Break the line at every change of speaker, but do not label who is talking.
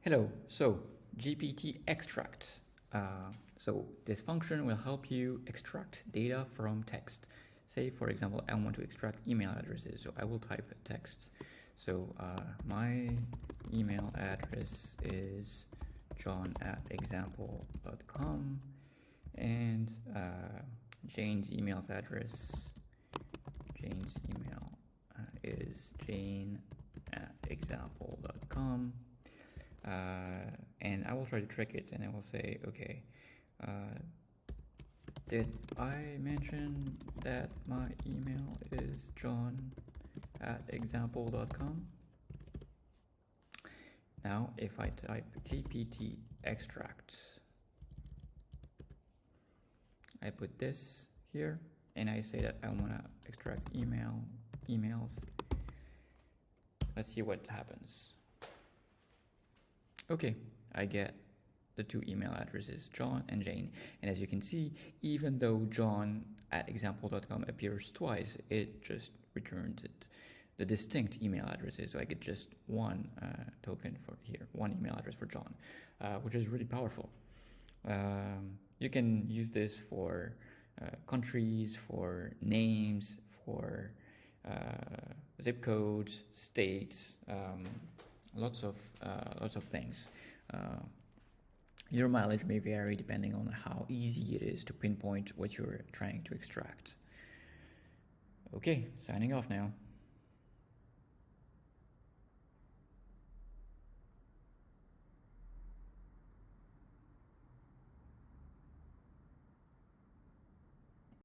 Hello, so GPT extract. So this function will help you extract data from text. Say, for example, I want to extract email addresses, so I will type text. So my email address is john@example.com, and Jane's email address, is jane@example.com. And I will try to trick it, and I will say, okay, did I mention that my email is john@example.com? Now, if I type GPT extract, I put this here, and I say that I want to extract emails. Let's see what happens. Okay, I get the two email addresses, John and Jane. And as you can see, even though john@example.com appears twice, it just returned the distinct email addresses. So I get just one token for here, one email address for John, which is really powerful. You can use this for countries, for names, for zip codes, states, lots of things. Your mileage may vary depending on how easy it is to pinpoint what you're trying to extract. Okay, signing off now.